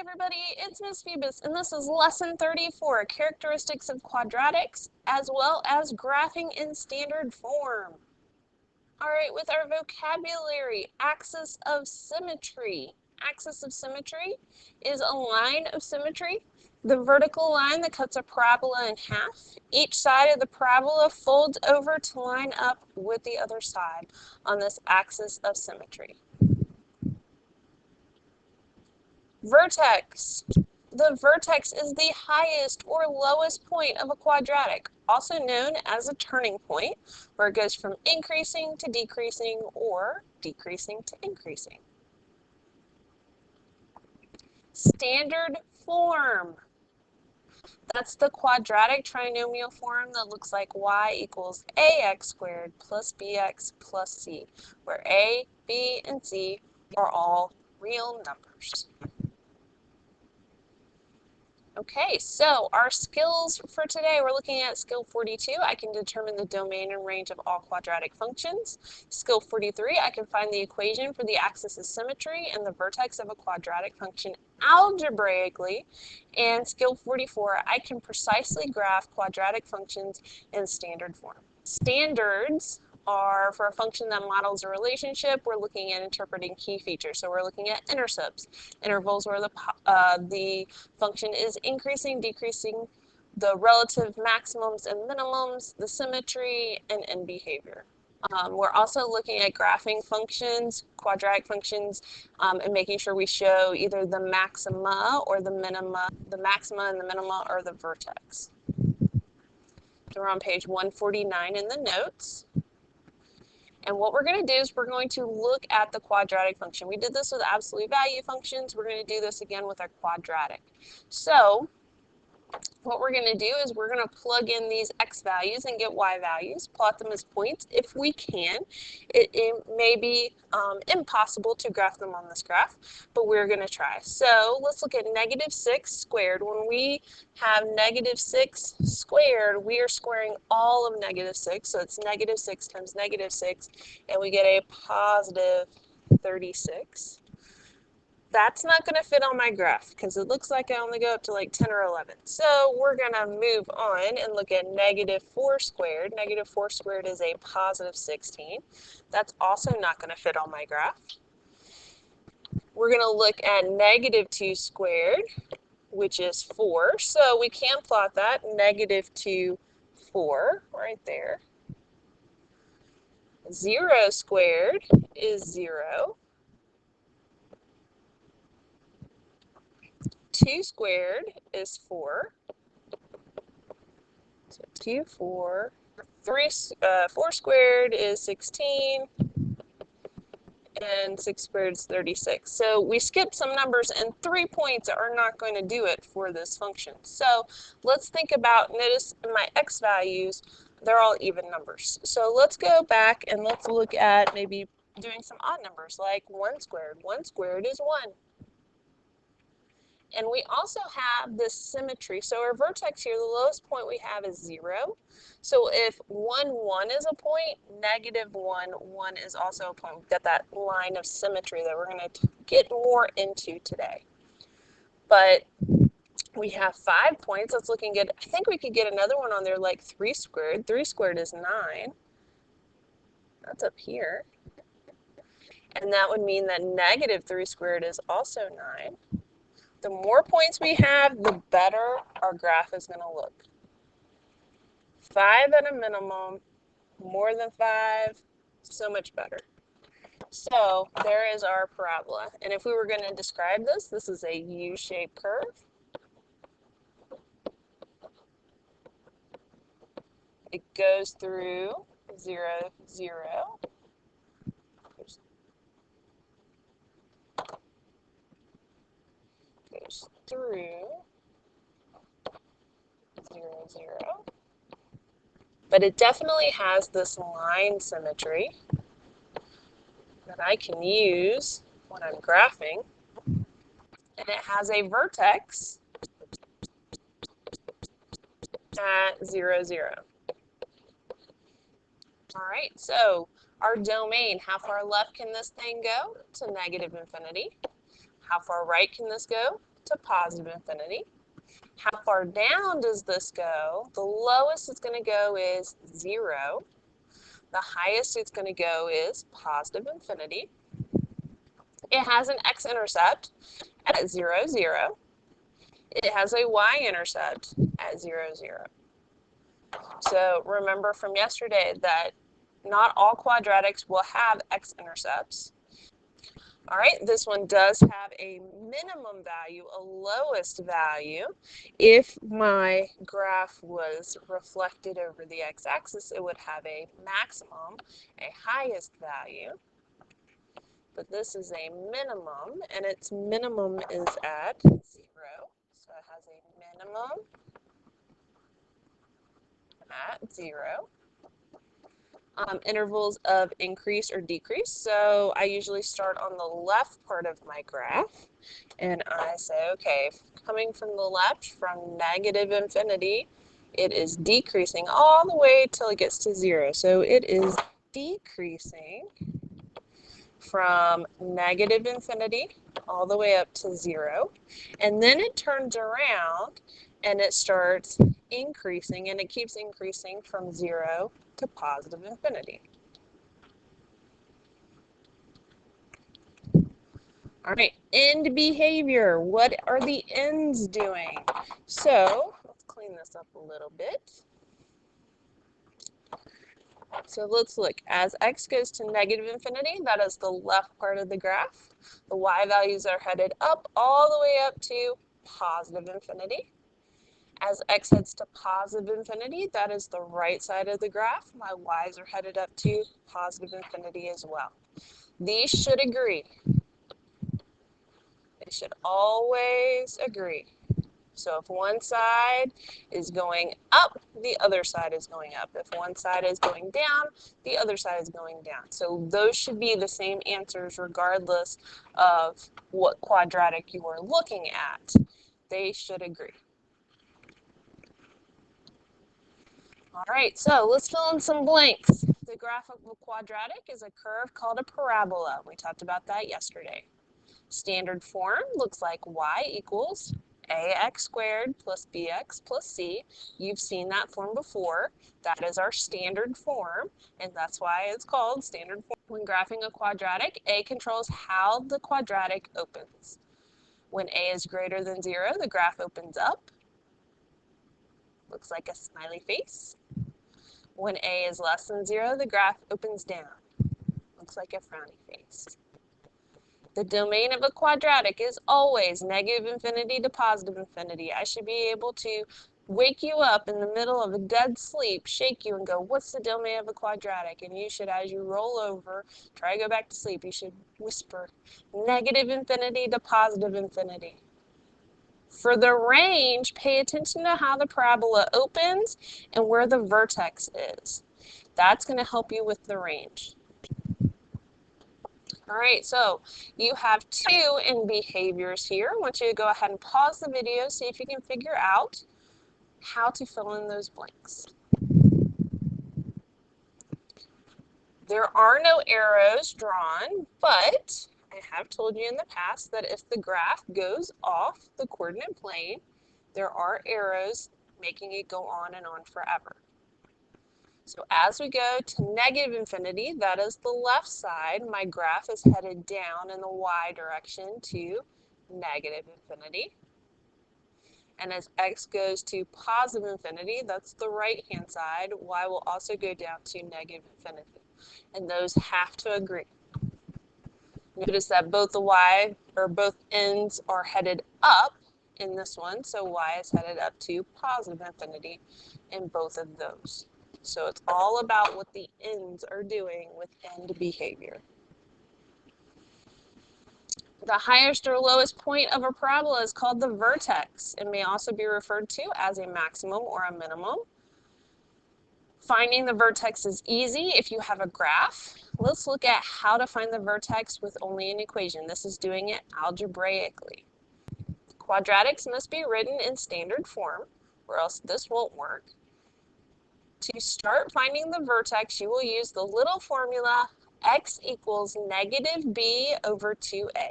everybody, it's Miss Phoebus, and this is Lesson 34, Characteristics of Quadratics, as well as Graphing in Standard Form. Alright, with our vocabulary, axis of symmetry. Axis of symmetry is a line of symmetry, the vertical line that cuts a parabola in half. Each side of the parabola folds over to line up with the other side on this axis of symmetry. Vertex. The vertex is the highest or lowest point of a quadratic, also known as a turning point, where it goes from increasing to decreasing or decreasing to increasing. Standard form. That's the quadratic trinomial form that looks like y equals ax squared plus bx plus c, where a, b, and c are all real numbers. Okay, so our skills for today, we're looking at skill 42. I can determine the domain and range of all quadratic functions. Skill 43, I can find the equation for the axis of symmetry and the vertex of a quadratic function algebraically. And skill 44, I can precisely graph quadratic functions in standard form. Standards are for a function that models a relationship. We're looking at interpreting key features. So we're looking at intercepts, intervals where the function is increasing, decreasing, the relative maximums and minimums, the symmetry, and end behavior. We're also looking at graphing functions, quadratic functions, and making sure we show either the maxima or the minima, the maxima and the minima or the vertex. So we're on page 149 in the notes. And what we're going to do is we're going to look at the quadratic function. We did this with absolute value functions. We're going to do this again with our quadratic. So what we're going to do is we're going to plug in these x values and get y values, plot them as points if we can. It may be impossible to graph them on this graph, but we're going to try. So let's look at -6 squared. When we have -6 squared, we are squaring all of -6, so it's -6 times -6, and we get a positive 36. That's not going to fit on my graph because it looks like I only go up to like 10 or 11. So we're going to move on and look at -4 squared. -4 squared is a positive 16. That's also not going to fit on my graph. We're going to look at -2 squared, which is 4. So we can plot that, -2, 4, right there. 0 squared is 0. 2 squared is 4. So 2, 4. 4 squared is 16. And 6 squared is 36. So we skipped some numbers, and 3 points are not going to do it for this function. So let's think about, notice my x values, they're all even numbers. So let's go back and let's look at maybe doing some odd numbers like 1 squared. 1 squared is 1. And we also have this symmetry. So our vertex here, the lowest point we have is 0. So if 1, 1 is a point, -1, 1 is also a point. We've got that line of symmetry that we're going to get more into today. But we have 5 points. Let's look and get, I think we could get another one on there like 3 squared. 3 squared is 9. That's up here. And that would mean that -3 squared is also 9. The more points we have, the better our graph is going to look. 5 at a minimum, more than 5, so much better. So there is our parabola. And if we were going to describe this, this is a U-shaped curve. It goes through 0, 0. Goes through 0, 0. But it definitely has this line symmetry that I can use when I'm graphing. And it has a vertex at 0, 0. All right, so our domain, how far left can this thing go? To -infinity. How far right can this go? to positive infinity. How far down does this go? The lowest it's going to go is 0. The highest it's going to go is positive infinity. It has an x-intercept at 0, 0. It has a y-intercept at 0, 0. So remember from yesterday that not all quadratics will have x-intercepts. All right, this one does have a minimum value, a lowest value. If my graph was reflected over the x-axis, it would have a maximum, a highest value. But this is a minimum, and its minimum is at 0. So it has a minimum at 0. Intervals of increase or decrease. So I usually start on the left part of my graph, and I say, okay, coming from the left, from negative infinity, it is decreasing all the way till it gets to 0. So it is decreasing from negative infinity all the way up to 0. And then it turns around and it starts increasing, and it keeps increasing from 0 to positive infinity. All right, end behavior. What are the ends doing? So let's clean this up a little bit. So let's look. As x goes to negative infinity, that is the left part of the graph. The y values are headed up all the way up to positive infinity. As x heads to positive infinity, that is the right side of the graph. My y's are headed up to positive infinity as well. These should agree. They should always agree. So if one side is going up, the other side is going up. If one side is going down, the other side is going down. So those should be the same answers regardless of what quadratic you are looking at. They should agree. All right, so let's fill in some blanks. The graph of a quadratic is a curve called a parabola. We talked about that yesterday. Standard form looks like y equals ax squared plus bx plus c. You've seen that form before. That is our standard form, and that's why it's called standard form. When graphing a quadratic, a controls how the quadratic opens. When a is greater than 0, the graph opens up. Looks like a smiley face. When a is less than 0, the graph opens down. Looks like a frowny face. The domain of a quadratic is always negative infinity to positive infinity. I should be able to wake you up in the middle of a dead sleep, shake you and go, what's the domain of a quadratic? And you should, as you roll over, try to go back to sleep, you should whisper negative infinity to positive infinity. For the range, pay attention to how the parabola opens and where the vertex is. That's going to help you with the range. All right, so you have 2 end behaviors here. I want you to go ahead and pause the video, see if you can figure out how to fill in those blanks. There are no arrows drawn, but I have told you in the past that if the graph goes off the coordinate plane, there are arrows making it go on and on forever. So as we go to negative infinity, that is the left side, my graph is headed down in the y direction to negative infinity. And as x goes to positive infinity, that's the right-hand side, y will also go down to negative infinity. And those have to agree. Notice that both the y, or both ends, are headed up in this one, so y is headed up to positive infinity in both of those. So it's all about what the ends are doing with end behavior. The highest or lowest point of a parabola is called the vertex. It may also be referred to as a maximum or a minimum. Finding the vertex is easy if you have a graph. Let's look at how to find the vertex with only an equation. This is doing it algebraically. Quadratics must be written in standard form, or else this won't work. To start finding the vertex, you will use the little formula x equals negative b over 2a.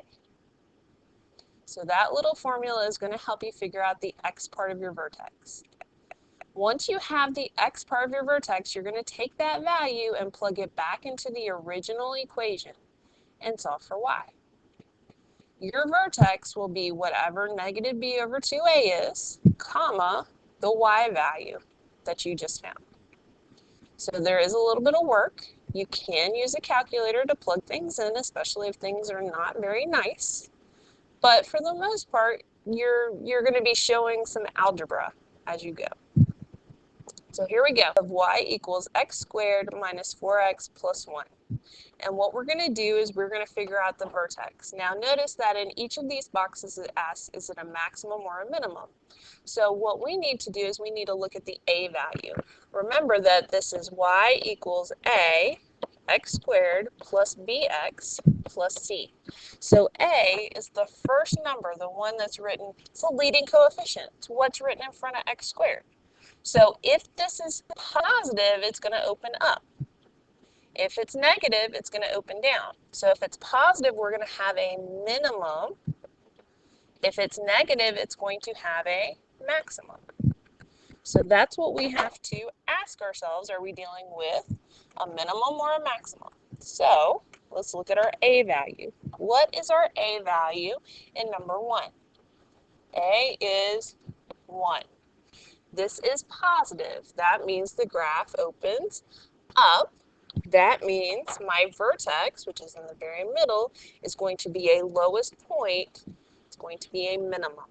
So that little formula is going to help you figure out the x part of your vertex. Once you have the x part of your vertex, you're going to take that value and plug it back into the original equation and solve for y. Your vertex will be whatever negative b over 2a is, comma, the y value that you just found. So there is a little bit of work. You can use a calculator to plug things in, especially if things are not very nice. But for the most part, you're going to be showing some algebra as you go. So here we go. Of y equals x squared minus 4x plus 1. And what we're going to do is we're going to figure out the vertex. Now notice that in each of these boxes it asks, is it a maximum or a minimum? So what we need to do is we need to look at the a value. Remember that this is y equals a x squared plus bx plus c. So a is the first number, the one that's written, it's a leading coefficient. It's what's written in front of x squared. So if this is positive, it's going to open up. If it's negative, it's going to open down. So if it's positive, we're going to have a minimum. If it's negative, it's going to have a maximum. So that's what we have to ask ourselves. Are we dealing with a minimum or a maximum? So let's look at our a value. What is our a value in number 1? A is 1. This is positive. That means the graph opens up. That means my vertex, which is in the very middle, is going to be a lowest point. It's going to be a minimum.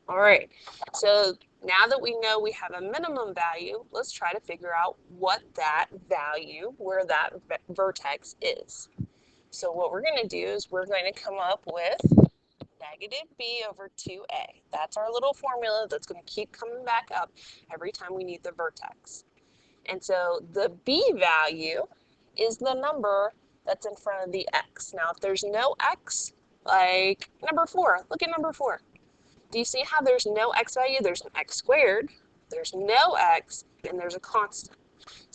All right, so now that we know we have a minimum value, let's try to figure out what that value, where that vertex is. So what we're going to do is we're going to come up with negative b over 2a. That's our little formula that's going to keep coming back up every time we need the vertex. And so the b value is the number that's in front of the x. Now, if there's no x, like number 4, look at number 4. Do you see how there's no x value? There's an x squared, there's no x, and there's a constant.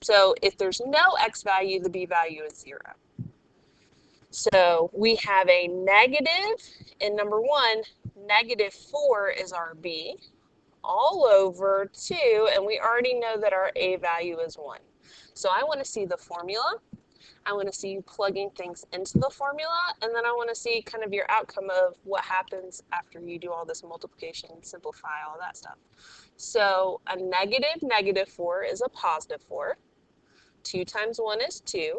So if there's no x value, the b value is 0. So we have a negative in number 1, negative 4 is our b, all over 2, and we already know that our a value is 1. So I want to see the formula. I want to see you plugging things into the formula, and then I want to see kind of your outcome of what happens after you do all this multiplication, simplify, all that stuff. So a negative negative 4 is a positive 4. 2 times 1 is 2.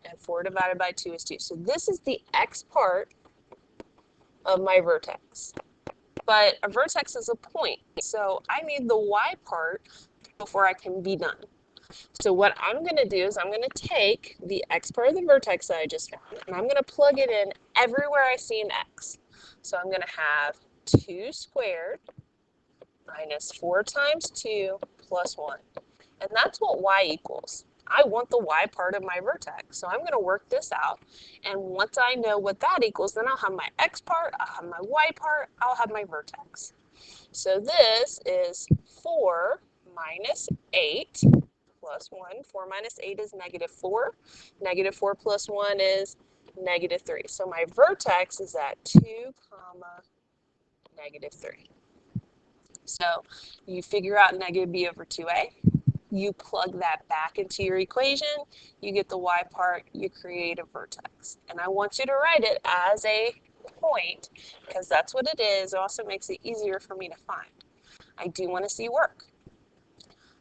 And 4 divided by 2 is 2. So this is the x part of my vertex. But a vertex is a point, so I need the y part before I can be done. So what I'm going to do is I'm going to take the x part of the vertex that I just found, and I'm going to plug it in everywhere I see an x. So I'm going to have 2 squared minus 4 times 2 plus 1. And that's what y equals. I want the y part of my vertex, so I'm going to work this out. And once I know what that equals, then I'll have my x part, I'll have my y part, I'll have my vertex. So this is 4 minus 8 plus 1. 4 minus 8 is negative 4. Negative 4 plus 1 is negative 3. So my vertex is at 2 comma negative 3. So you figure out negative b over 2a. You plug that back into your equation, you get the y part, you create a vertex. And I want you to write it as a point, because that's what it is. It also makes it easier for me to find. I do want to see work.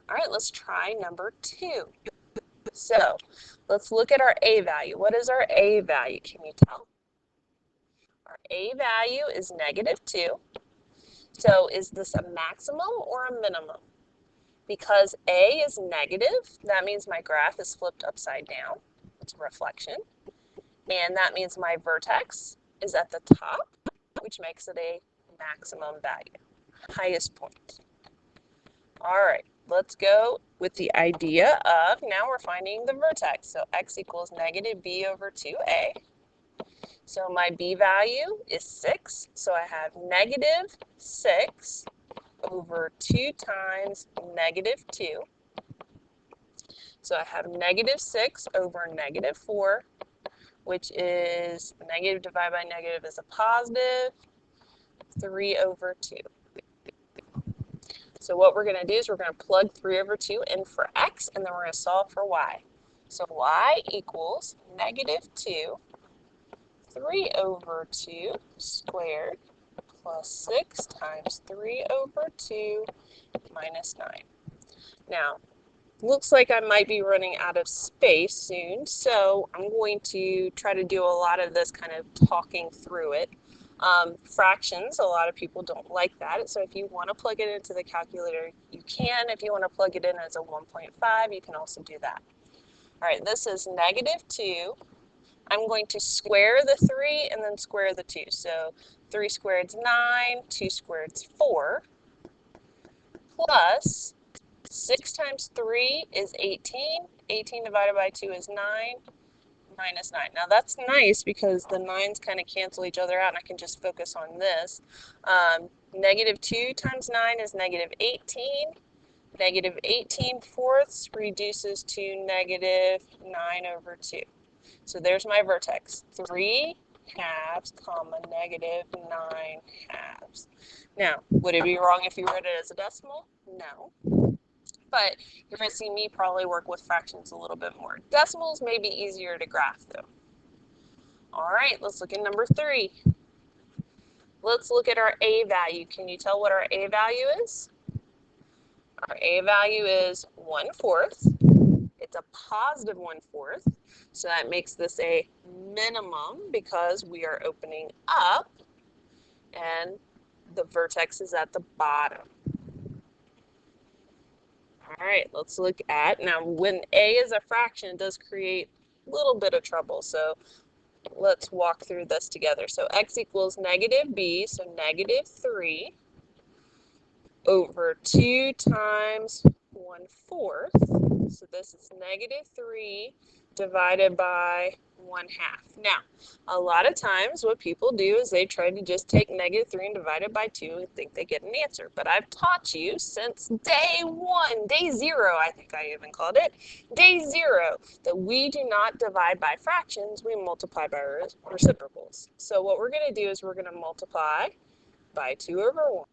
All right, let's try number 2. So let's look at our a value. What is our a value? Can you tell? Our a value is negative 2. So is this a maximum or a minimum? Because a is negative, that means my graph is flipped upside down. It's a reflection. And that means my vertex is at the top, which makes it a maximum value, highest point. All right, let's go with the idea of, now we're finding the vertex. So x equals negative b over 2a. So my b value is 6. So I have negative 6 over 2 times negative 2. So I have negative 6 over negative 4. which is negative divided by negative is a positive, 3 over 2. So what we're going to do is we're going to plug 3 over 2 in for x, and then we're going to solve for y. So y equals negative 2, 3 over 2 squared plus 6 times 3 over 2 minus 9. Now, looks like I might be running out of space soon, so I'm going to try to do a lot of this kind of talking through it. Fractions, a lot of people don't like that, so if you want to plug it into the calculator, you can. If you want to plug it in as a 1.5, you can also do that. All right, this is negative 2. I'm going to square the 3 and then square the 2. So 3 squared is 9, 2 squared is 4, plus 6 times 3 is 18. 18 divided by 2 is 9, minus 9. Now that's nice because the 9s kind of cancel each other out and I can just focus on this. Negative 2 times 9 is negative 18. Negative 18 fourths reduces to negative 9 over 2. So there's my vertex, 3 halves, comma, negative 9 halves. Now, would it be wrong if you wrote it as a decimal? No. But you're going to see me probably work with fractions a little bit more. Decimals may be easier to graph though. All right, let's look at number 3. Let's look at our a value. Can you tell what our a value is? Our a value is 1/4. It's a positive 1/4. So that makes this a minimum because we are opening up and the vertex is at the bottom. All right, let's look at, now when a is a fraction, it does create a little bit of trouble. So let's walk through this together. So x equals negative b, so negative 3 over 2 times 1/4. So this is negative 3 divided by 1/2. Now, a lot of times what people do is they try to just take negative 3 and divide it by 2 and think they get an answer. But I've taught you since day 1, day 0, I think I even called it, day 0, that we do not divide by fractions, we multiply by reciprocals. So what we're going to do is we're going to multiply by 2 over 1.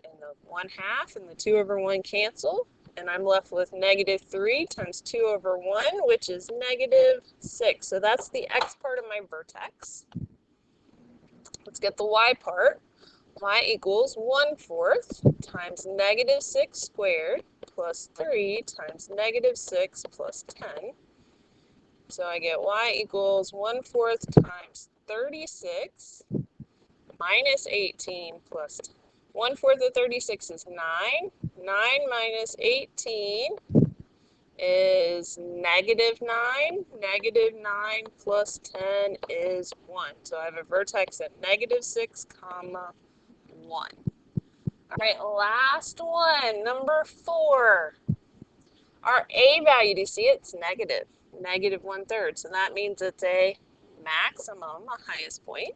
And the 1/2 and the 2 over 1 cancel. And I'm left with negative 3 times 2 over 1, which is negative 6. So that's the x part of my vertex. Let's get the y part. Y equals 1/4 times negative 6 squared plus 3 times negative 6 plus 10. So I get y equals 1/4 times 36 minus 18 plus 10. 1/4 of 36 is 9. 9 minus 18 is negative 9. Negative 9 plus 10 is 1. So I have a vertex at negative 6, comma 1. All right, last one, number 4. Our a value, do you see it's negative? Negative 1/3. So that means it's a maximum, a highest point.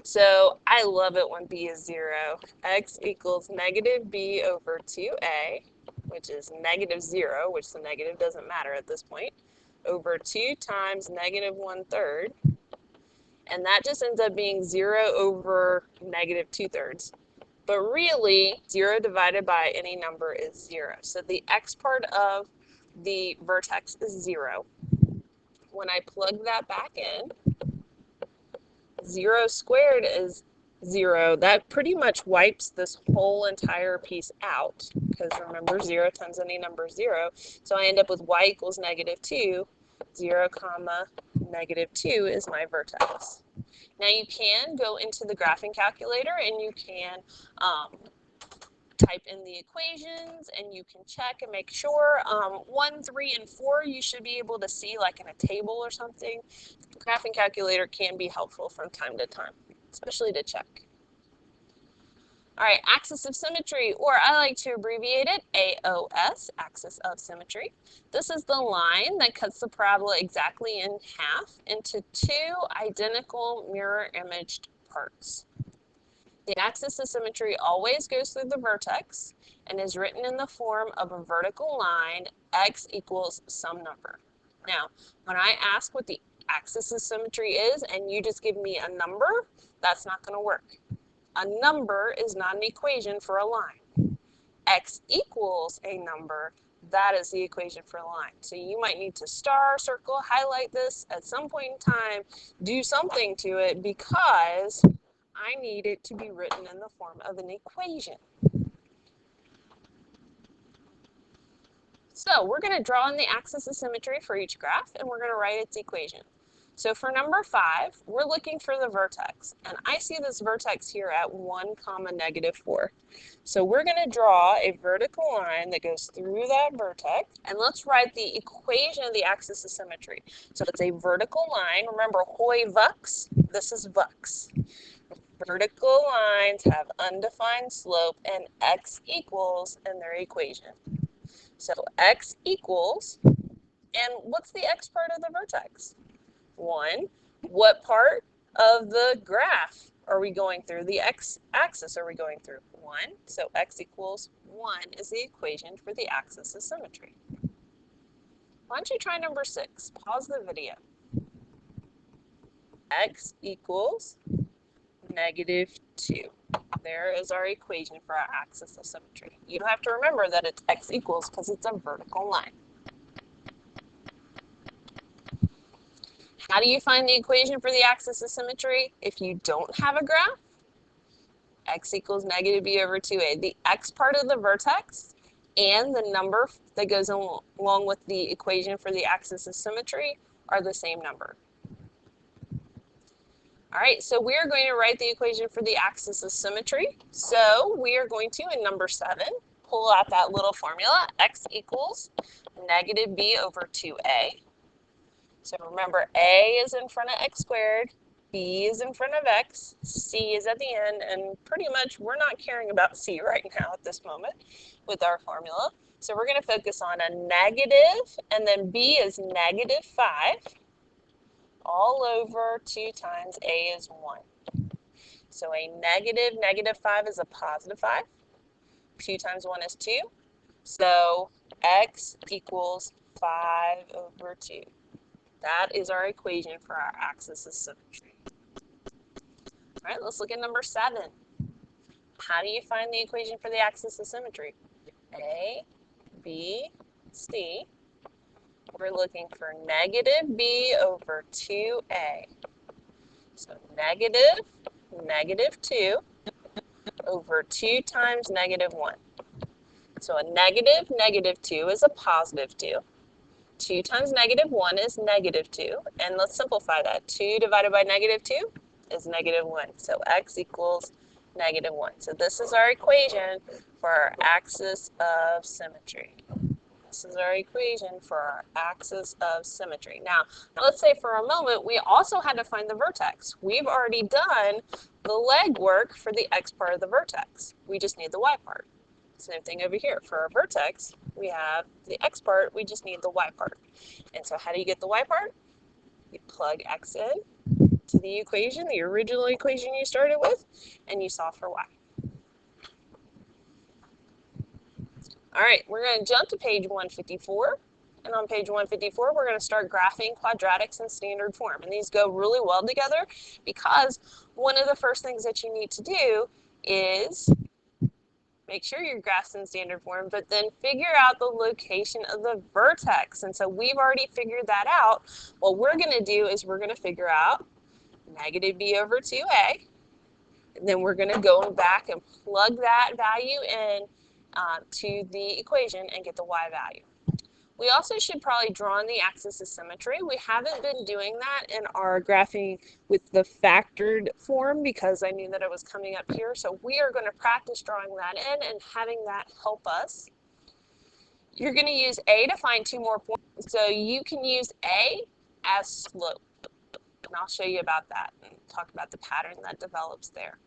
So I love it when b is 0. X equals negative b over 2a, which is negative 0, which the negative doesn't matter at this point, over 2 times negative 1/3. And that just ends up being 0 over negative 2/3. But really, 0 divided by any number is 0. So the x part of the vertex is 0. When I plug that back in, 0 squared is 0. That pretty much wipes this whole entire piece out because remember 0 times any number is 0. So I end up with y equals negative 2. 0 comma negative 2 is my vertex. Now you can go into the graphing calculator and you can type in the equations and you can check and make sure. 1, 3, and 4 you should be able to see like in a table or something. The graphing calculator can be helpful from time to time, especially to check. All right, axis of symmetry, or I like to abbreviate it AOS, axis of symmetry. This is the line that cuts the parabola exactly in half into 2 identical mirror imaged parts. The axis of symmetry always goes through the vertex and is written in the form of a vertical line, x equals some number. Now, when I ask what the axis of symmetry is and you just give me a number, that's not going to work. A number is not an equation for a line. X equals a number, that is the equation for a line. So you might need to star, circle, highlight this at some point in time, do something to it because I need it to be written in the form of an equation. So we're going to draw in the axis of symmetry for each graph, and we're going to write its equation. So for number 5, we're looking for the vertex, and I see this vertex here at 1, -4. So we're going to draw a vertical line that goes through that vertex, and let's write the equation of the axis of symmetry. So it's a vertical line. Remember, hoi vux, this is vux. Vertical lines have undefined slope and x equals in their equation. So x equals, and what's the x part of the vertex? 1. What part of the graph are we going through? The x-axis are we going through? 1. So x equals 1 is the equation for the axis of symmetry. Why don't you try number 6? Pause the video. X equals -2. There is our equation for our axis of symmetry. You have to remember that it's x equals because it's a vertical line. How do you find the equation for the axis of symmetry if you don't have a graph? X equals -b over 2a. The x part of the vertex and the number that goes along with the equation for the axis of symmetry are the same number. All right, so we are going to write the equation for the axis of symmetry. So we are going to, in number 7, pull out that little formula, x equals -b over 2a. So remember, a is in front of x squared, b is in front of x, c is at the end, and pretty much we're not caring about c right now at this moment with our formula. So we're going to focus on a negative, and then b is -5. All over 2 times a is 1. So a -5 is a +5. 2 times 1 is 2. So x equals 5 over 2. That is our equation for our axis of symmetry. All right, let's look at number 7. How do you find the equation for the axis of symmetry? A, B, C. We're looking for -b over 2a. So -2 over 2 times -1. So a -2 is a +2. 2 times -1 is -2. And let's simplify that. 2 divided by -2 is -1. So x equals -1. So this is our equation for our axis of symmetry. This is our equation for our axis of symmetry. Now, let's say for a moment we also had to find the vertex. We've already done the legwork for the x part of the vertex. We just need the y part. Same thing over here. For our vertex, we have the x part, we just need the y part. And so how do you get the y part? You plug x in to the equation, the original equation you started with, and you solve for y. All right, we're going to jump to page 154. And on page 154, we're going to start graphing quadratics in standard form. And these go really well together because one of the first things that you need to do is make sure your graph's in standard form, but then figure out the location of the vertex. And so we've already figured that out. What we're going to do is we're going to figure out -b over 2a. And then we're going to go back and plug that value in to the equation and get the y value. We also should probably draw in the axis of symmetry. We haven't been doing that in our graphing with the factored form because I knew that it was coming up here. So we are going to practice drawing that in and having that help us. You're going to use a to find 2 more points. So you can use a as slope. And I'll show you about that and talk about the pattern that develops there.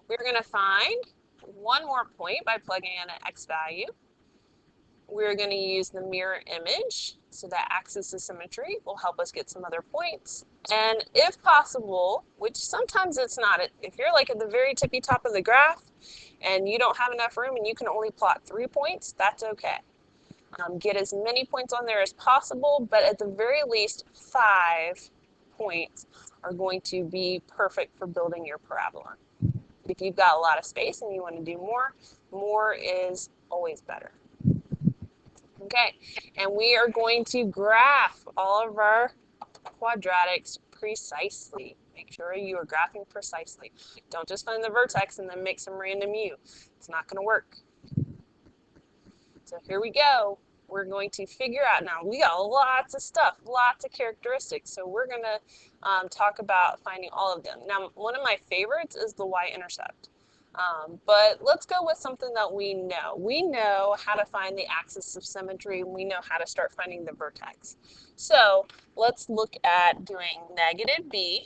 We're going to find 1 more point by plugging in an x value. We're going to use the mirror image, so that axis of symmetry will help us get some other points. And if possible, which sometimes it's not, if you're like at the very tippy top of the graph and you don't have enough room and you can only plot 3 points, that's okay. Get as many points on there as possible, but at the very least 5 points are going to be perfect for building your parabola. If you've got a lot of space and you want to do more is always better. Okay, and we are going to graph all of our quadratics precisely. Make sure you are graphing precisely. Don't just find the vertex and then make some random u. It's not going to work. So here we go. We're going to figure out, now we got lots of stuff, lots of characteristics. So we're going to talk about finding all of them. Now, one of my favorites is the y-intercept. But let's go with something that we know. We know how to find the axis of symmetry, and we know how to start finding the vertex. So let's look at doing negative b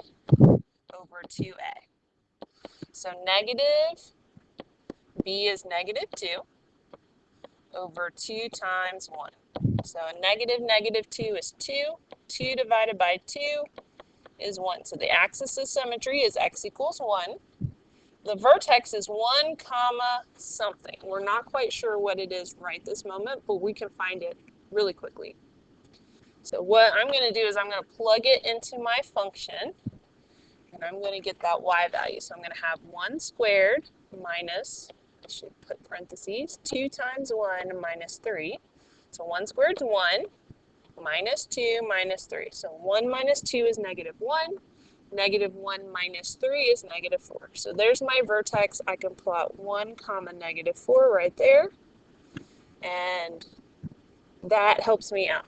over 2a. So negative b is negative 2 over 2 times 1. So a negative 2 is 2. 2 divided by 2 is 1. So the axis of symmetry is x equals 1. The vertex is 1 comma something. We're not quite sure what it is right this moment, but we can find it really quickly. So what I'm going to do is I'm going to plug it into my function, and I'm going to get that y value. So I'm going to have 1 squared minus, I should put parentheses, 2 times 1 minus 3. So 1 squared is 1, minus 2 minus 3. So 1 minus 2 is negative 1. Negative 1 minus 3 is negative 4. So there's my vertex. I can plot 1 comma negative 4 right there. And that helps me out.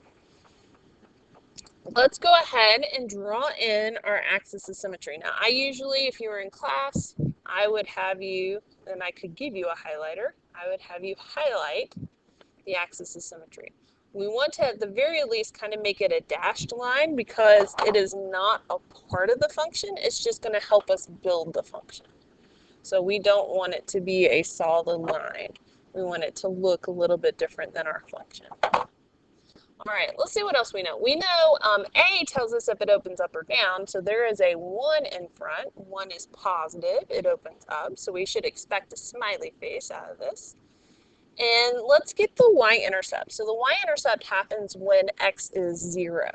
Let's go ahead and draw in our axis of symmetry. Now, I usually, if you were in class, I would have you, and I could give you a highlighter, I would have you highlight the axis of symmetry. We want to, at the very least, kind of make it a dashed line because it is not a part of the function. It's just going to help us build the function. So we don't want it to be a solid line. We want it to look a little bit different than our function. All right, let's see what else we know. We know A tells us if it opens up or down, so there is a 1 in front. 1 is positive, it opens up, so we should expect a smiley face out of this. And let's get the y-intercept. So the y-intercept happens when x is 0.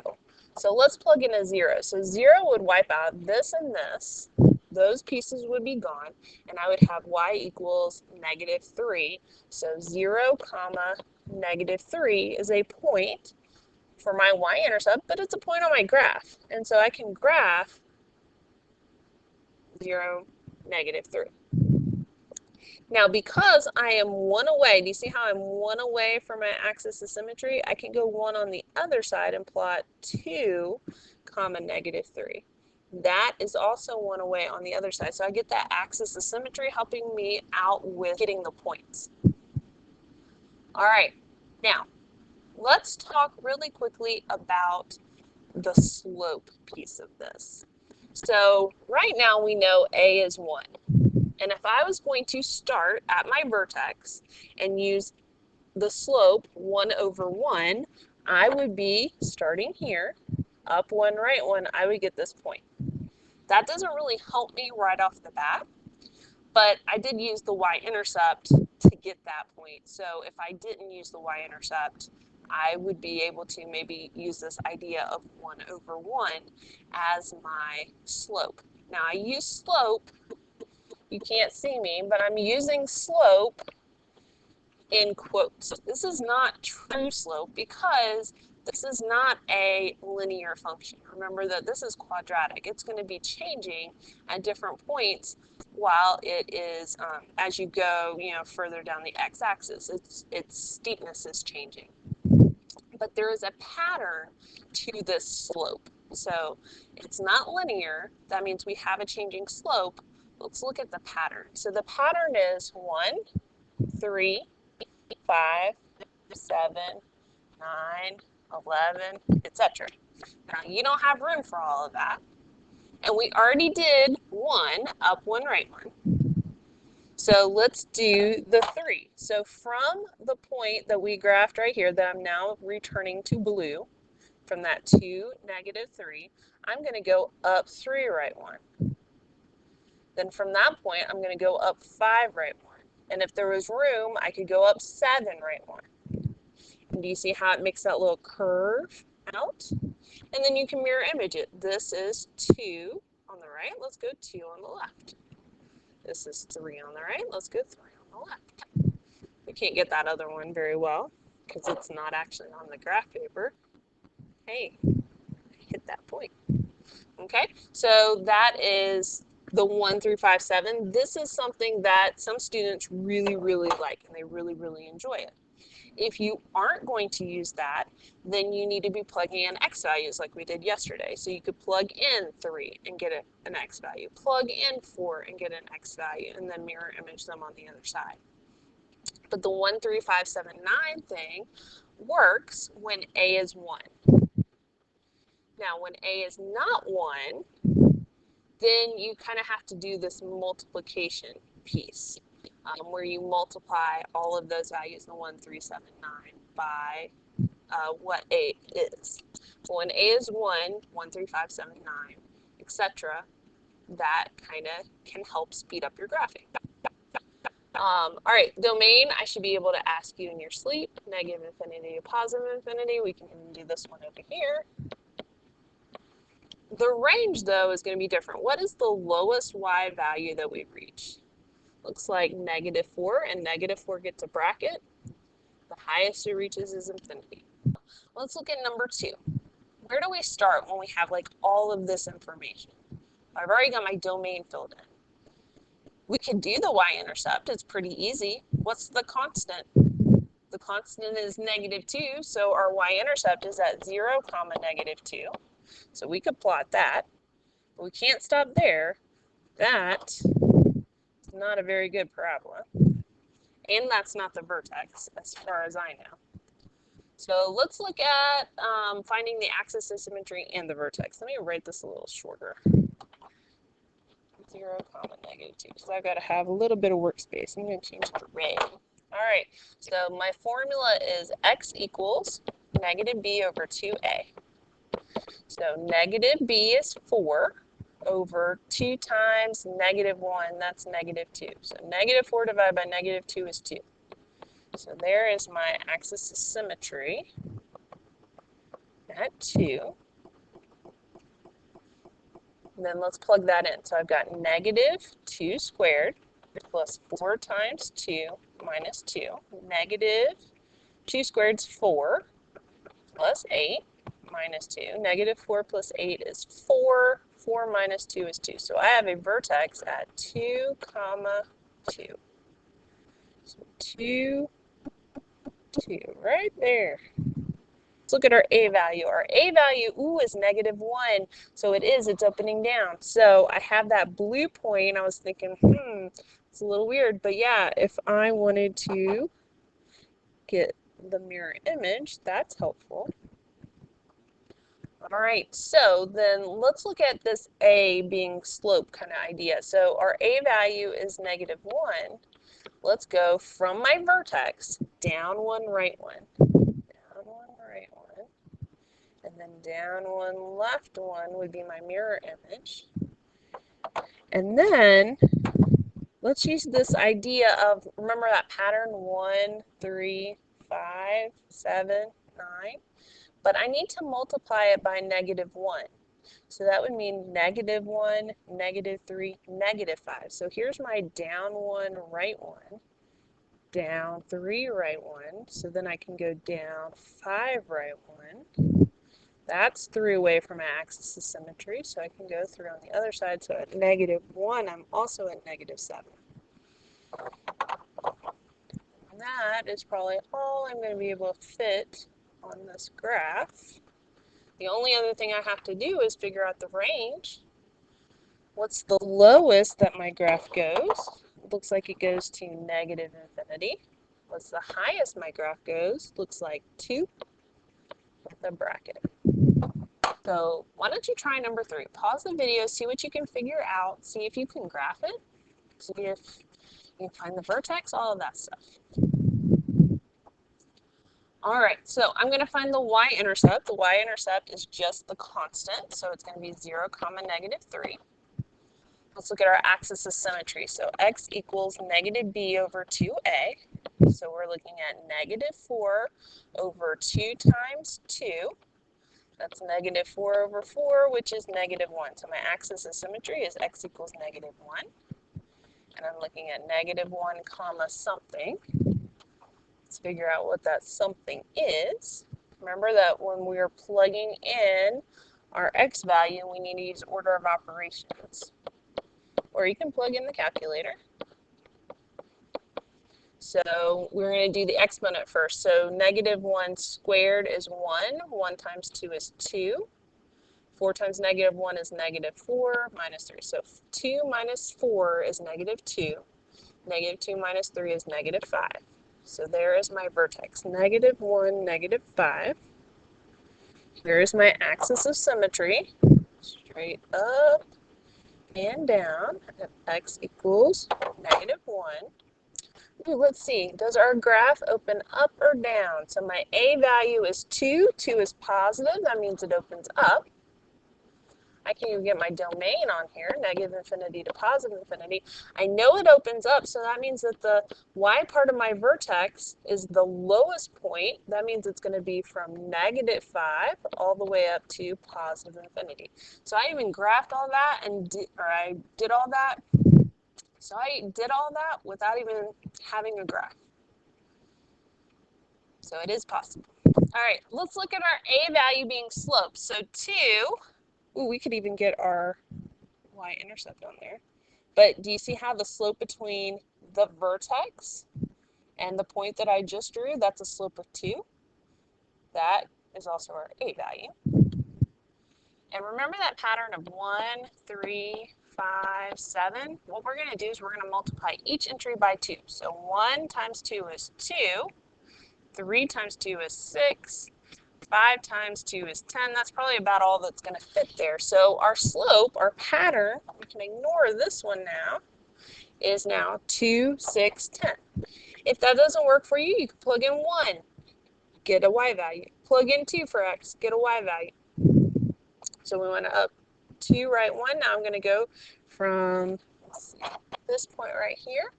So let's plug in a 0. So 0 would wipe out this and this. Those pieces would be gone, and I would have y equals negative 3. So 0 comma negative 3 is a point for my y-intercept, but it's a point on my graph. And so I can graph 0, negative 3. Now, because I am 1 away, do you see how I'm 1 away from my axis of symmetry? I can go 1 on the other side and plot 2 comma negative 3. That is also 1 away on the other side. So I get that axis of symmetry helping me out with getting the points. All right, now let's talk really quickly about the slope piece of this. So right now we know A is 1. And if I was going to start at my vertex and use the slope 1 over 1, I would be starting here, up 1, right 1, I would get this point. That doesn't really help me right off the bat, but I did use the y-intercept to get that point. So if I didn't use the y-intercept, I would be able to maybe use this idea of 1 over 1 as my slope. Now I use slope. You can't see me, but I'm using slope in quotes. This is not true slope because this is not a linear function. Remember that this is quadratic. It's going to be changing at different points while it is, as you go, further down the x-axis, its steepness is changing. But there is a pattern to this slope. So it's not linear. That means we have a changing slope. Let's look at the pattern. So the pattern is 1, 3, 5, 7, 9, 11, etc. Now you don't have room for all of that. And we already did 1, up 1, right 1. So let's do the 3. So from the point that we graphed right here that I'm now returning to blue, from that 2, negative 3, I'm going to go up 3, right 1. Then from that point, I'm going to go up 5, right 1. And if there was room, I could go up 7, right 1. And do you see how it makes that little curve out? and then you can mirror image it. This is 2 on the right, let's go 2 on the left. This is 3 on the right, let's go 3 on the left. We can't get that other one very well because it's not actually on the graph paper. Hey, hit that point. Okay, so that is the 1 through 5, 7. This is something that some students really, really like and they really, really enjoy it. If you aren't going to use that, then you need to be plugging in x values like we did yesterday. So you could plug in 3 and get an x value, plug in 4 and get an x value, and then mirror image them on the other side. But the 1, 3, 5, 7, 9 thing works when a is 1. Now, when a is not 1, then you kind of have to do this multiplication piece where you multiply all of those values in 1, 3, 7, 9 by what a is. Well, when a is 1, 1, 3, 5, 7, 9, etc., that kind of can help speed up your graphing. All right, domain, I should be able to ask you in your sleep, negative infinity to positive infinity. We can do this one over here. The range, though, is going to be different. What is the lowest y value that we reach? Looks like -4, and -4 gets a bracket. The highest it reaches is infinity. Let's look at number 2. Where do we start when we have like all of this information? I've already got my domain filled in. We can do the y-intercept. It's pretty easy. What's the constant? The constant is -2, so our y-intercept is at 0, -2. So we could plot that, but we can't stop there. That is not a very good parabola. And that's not the vertex, as far as I know. So let's look at finding the axis of symmetry and the vertex. Let me write this a little shorter. 0, -2, because I've got to have a little bit of workspace. I'm going to change it to red. All right, so my formula is x equals -b over 2a. So -b is 4 over 2 times -1, that's -2. So -4 divided by -2 is 2. So there is my axis of symmetry at 2. And then let's plug that in. So I've got -2 squared plus 4 times 2 minus 2. -2 squared is 4 plus 8 minus 2. -4 plus 8 is 4. 4 minus 2 is 2. So I have a vertex at 2, 2. So 2, 2, right there. Let's look at our a value. Our a value, is -1. So it's opening down. So I have that blue point. I was thinking, it's a little weird. But yeah, if I wanted to get the mirror image, that's helpful. All right, so then let's look at this a being slope kind of idea. So our a value is -1. Let's go from my vertex, down 1, right 1. Down 1, right 1. And then down 1, left 1 would be my mirror image. And then let's use this idea of, remember that pattern, 1, 3, 5, 7, 9. But I need to multiply it by -1. So that would mean -1, -3, -5. So here's my down 1, right 1, down 3, right 1. So then I can go down 5, right 1. That's 3 away from my axis of symmetry, so I can go through on the other side. So at -1, I'm also at -7. And that is probably all I'm going to be able to fit on this graph. The only other thing I have to do is figure out the range. What's the lowest that my graph goes? It looks like it goes to -infinity. What's the highest my graph goes? Looks like 2 with a bracket. So why don't you try number 3? Pause the video, see what you can figure out, see if you can graph it, see if you can find the vertex, all of that stuff. All right, so I'm going to find the y-intercept. The y-intercept is just the constant, so it's going to be 0, -3. Let's look at our axis of symmetry. So x equals -b over 2a. So we're looking at -4 over 2 times 2. That's negative 4 over 4, which is negative 1. So my axis of symmetry is x equals negative 1. And I'm looking at negative 1 comma something. Let's figure out what that something is. Remember that when we are plugging in our x value, we need to use order of operations. Or you can plug in the calculator. So we're going to do the exponent first. So negative 1 squared is 1. 1 times 2 is 2. 4 times negative 1 is negative 4 minus 3. So 2 minus 4 is negative 2. Negative 2 minus 3 is negative 5. So there is my vertex, negative 1, negative 5. Here's my axis of symmetry, straight up and down at x equals negative 1. Ooh, let's see, does our graph open up or down? So my a value is 2. 2 is positive, that means it opens up. I can even get my domain on here, negative infinity to positive infinity. I know it opens up, so that means that the y part of my vertex is the lowest point. That means it's going to be from negative 5 all the way up to positive infinity. So I even graphed all that, I did all that. So I did all that without even having a graph. So it is possible. All right, let's look at our a value being sloped. So 2. Ooh, we could even get our y-intercept on there. But do you see how the slope between the vertex and the point that I just drew, that's a slope of 2? That is also our a value. And remember that pattern of 1, 3, 5, 7? What we're going to do is we're going to multiply each entry by 2. So 1 times 2 is 2. 3 times 2 is 6. 5 times 2 is 10. That's probably about all that's going to fit there. So our slope, our pattern, we can ignore this one now, is now 2, 6, 10. If that doesn't work for you, you can plug in 1, get a y value. Plug in 2 for x, get a y value. So we went up 2, right 1. Now I'm going to go from this point right here.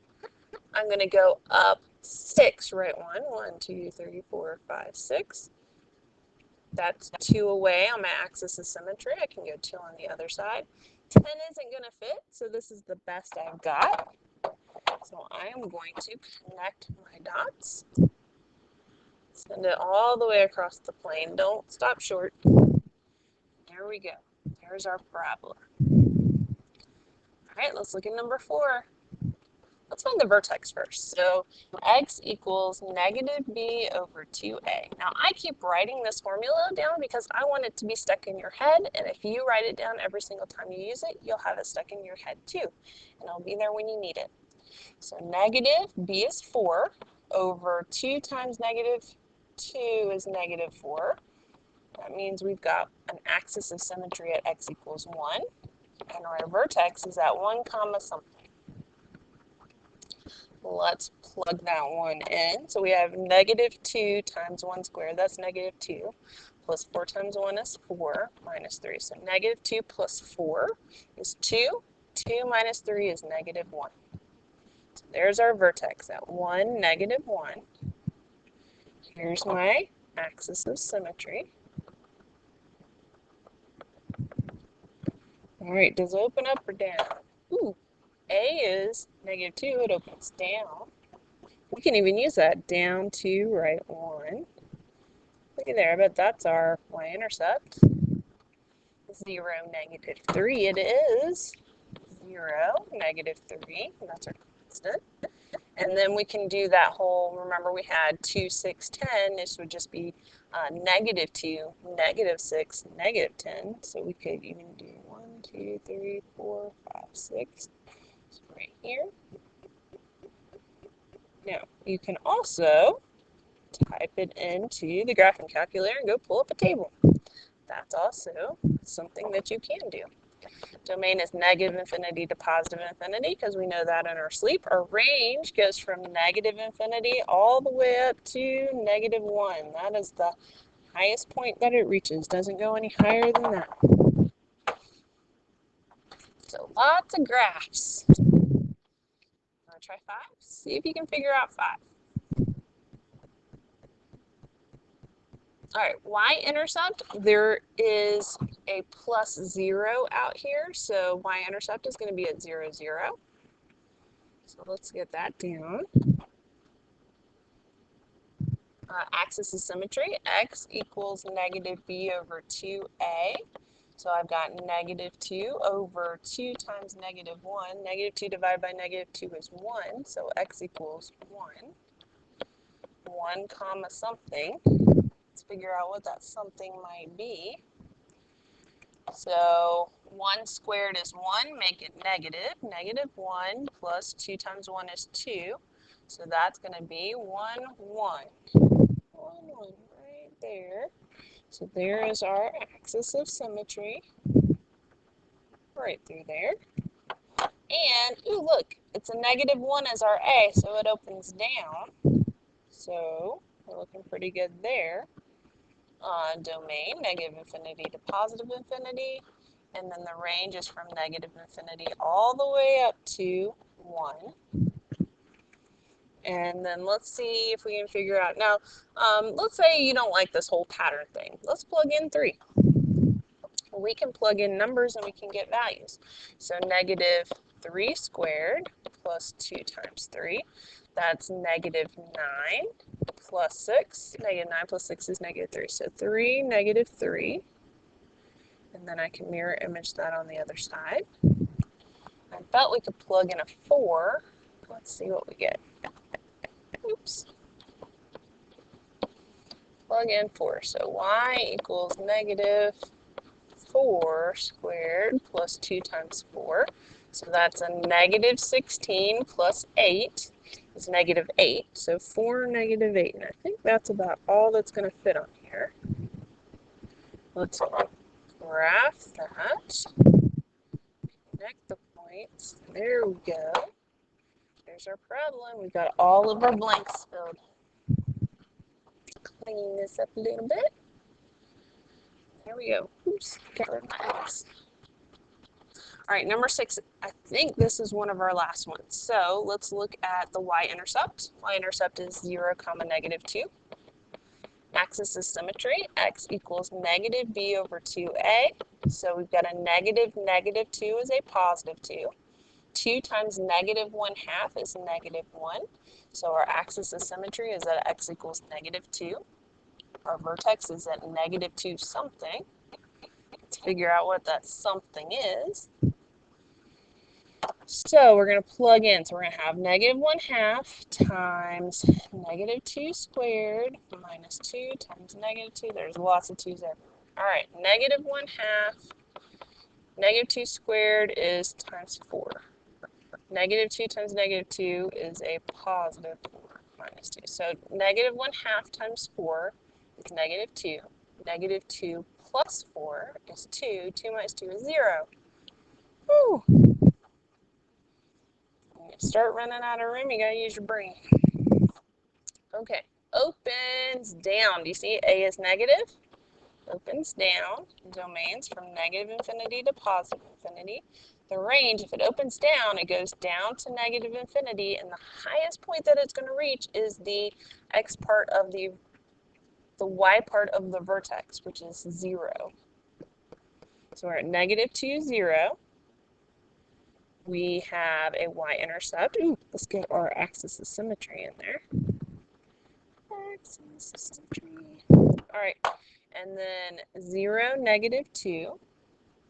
I'm going to go up 6, right 1. 1, 2, 3, 4, 5, 6. That's 2 away on my axis of symmetry. I can go 2 on the other side. 10 isn't going to fit, so this is the best I've got. So I am going to connect my dots. Send it all the way across the plane. Don't stop short. There we go. There's our parabola. All right, let's look at number 4. Let's find the vertex first. So x equals negative b over 2a. Now I keep writing this formula down because I want it to be stuck in your head, and if you write it down every single time you use it, you'll have it stuck in your head too, and it'll be there when you need it. So negative b is 4 over 2 times negative 2 is negative 4. That means we've got an axis of symmetry at x equals 1, and our vertex is at 1 comma something. Let's plug that one in. So we have negative 2 times 1 squared, that's negative 2, plus 4 times 1 is 4, minus 3. So negative 2 plus 4 is 2. 2 minus 3 is negative 1. So there's our vertex at 1, negative 1. Here's my axis of symmetry. All right, does it open up or down? Ooh, A is negative 2, it opens down. We can even use that, down 2, right 1. Look at there, I bet that's our y-intercept. 0, negative 3 it is. 0, negative 3, and that's our constant. And then we can do that whole, remember we had 2, 6, 10, this would just be negative 2, negative 6, negative 10. So we could even do 1, 2, 3, 4, 5, 6. So right here. Now, you can also type it into the graphing calculator and go pull up a table. That's also something that you can do. Domain is negative infinity to positive infinity because we know that in our sleep. Our range goes from negative infinity all the way up to negative 1. That is the highest point that it reaches. Doesn't go any higher than that. So lots of graphs. Want to try 5? See if you can figure out 5. All right, y-intercept, there is a plus 0 out here, so y-intercept is going to be at 0, 0. So let's get that down. Axis of symmetry, x equals negative b over 2a. So I've got negative 2 over 2 times negative 1. Negative 2 divided by negative 2 is 1, so x equals 1. 1 comma something. Let's figure out what that something might be. So 1 squared is 1, make it negative. Negative 1 plus 2 times 1 is 2. So that's going to be 1, 1. 1, 1 right there. So there is our axis of symmetry right through there. And, ooh, look, it's a negative 1 as our A, so it opens down. So we're looking pretty good there. Domain, negative infinity to positive infinity. And then the range is from negative infinity all the way up to 1. And then let's see if we can figure out. Now, let's say you don't like this whole pattern thing. Let's plug in 3. We can plug in numbers and we can get values. So negative 3 squared plus 2 times 3. That's negative 9 plus 6. Negative 9 plus 6 is negative 3. So 3, negative 3. And then I can mirror image that on the other side. I thought we could plug in a 4. Let's see what we get. Oops. Plug in 4. So y equals negative 4 squared plus 2 times 4. So that's a negative 16 plus 8 is negative 8. So 4, negative 8. And I think that's about all that's going to fit on here. Let's graph that. Connect the points. There we go. There's our problem. We've got all of our blanks filled. Clean this up a little bit. There we go. Oops, got rid of my X. All right, number 6, I think this is one of our last ones. So let's look at the y-intercept. Y-intercept is 0, negative 2. Axis is symmetry. X equals negative b over 2a. So we've got a negative, negative 2 is a positive 2. 2 times negative 1/2 is negative 1. So our axis of symmetry is at x equals negative 2. Our vertex is at negative 2 something. Let's figure out what that something is. So we're going to plug in. So we're going to have negative 1/2 times negative 2 squared minus 2 times negative 2. There's lots of 2's everywhere. All right, negative 1/2. Negative 2 squared is times 4. Negative 2 times negative 2 is a positive 4 minus 2. So negative 1/2 times 4 is negative 2. Negative 2 plus 4 is 2. 2 minus 2 is 0. Woo! When you start running out of room, you gotta use your brain. Okay, opens down. Do you see A is negative? Opens down. Domains from negative infinity to positive infinity. The range, if it opens down, it goes down to negative infinity, and the highest point that it's going to reach is the x part of the y part of the vertex, which is 0. So we're at negative 2, 0. We have a y-intercept. Ooh, let's get our axis of symmetry in there. Axis of symmetry. All right, and then 0, negative 2.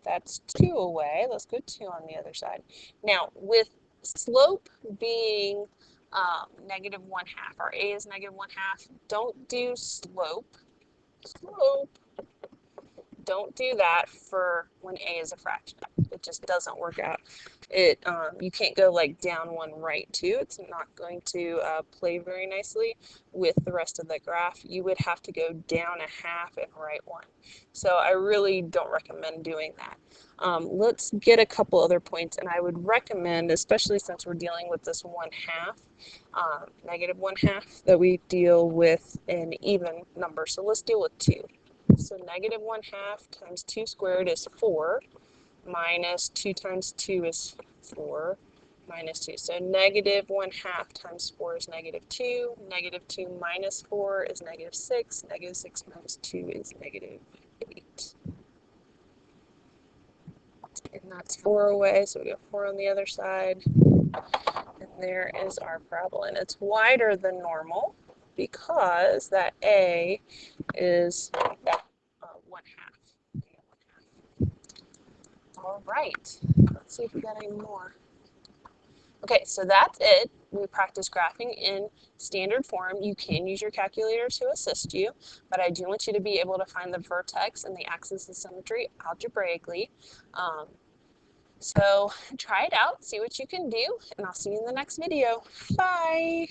That's 2 away. Let's go 2 on the other side. Now, with slope being negative 1/2, our A is negative 1/2, don't do slope. Don't do that for when A is a fraction. It just doesn't work out. You can't go like down 1, right 2. It's not going to play very nicely with the rest of the graph. You would have to go down 1/2 and right 1. So I really don't recommend doing that. Let's get a couple other points, and I would recommend, especially since we're dealing with this 1/2, negative 1/2, that we deal with an even number. So let's deal with 2. So negative 1/2 times 2 squared is 4, minus 2 times 2 is 4, minus 2. So negative 1/2 times 4 is negative 2. Negative 2 minus 4 is negative 6. Negative 6 minus 2 is negative 8. And that's 4 away, so we get 4 on the other side. And there is our parabola. And it's wider than normal because that A is 1/2. All right, let's see if we got any more. Okay, so that's it. We practice graphing in standard form. You can use your calculator to assist you, but I do want you to be able to find the vertex and the axis of symmetry algebraically. So try it out, see what you can do, and I'll see you in the next video. Bye!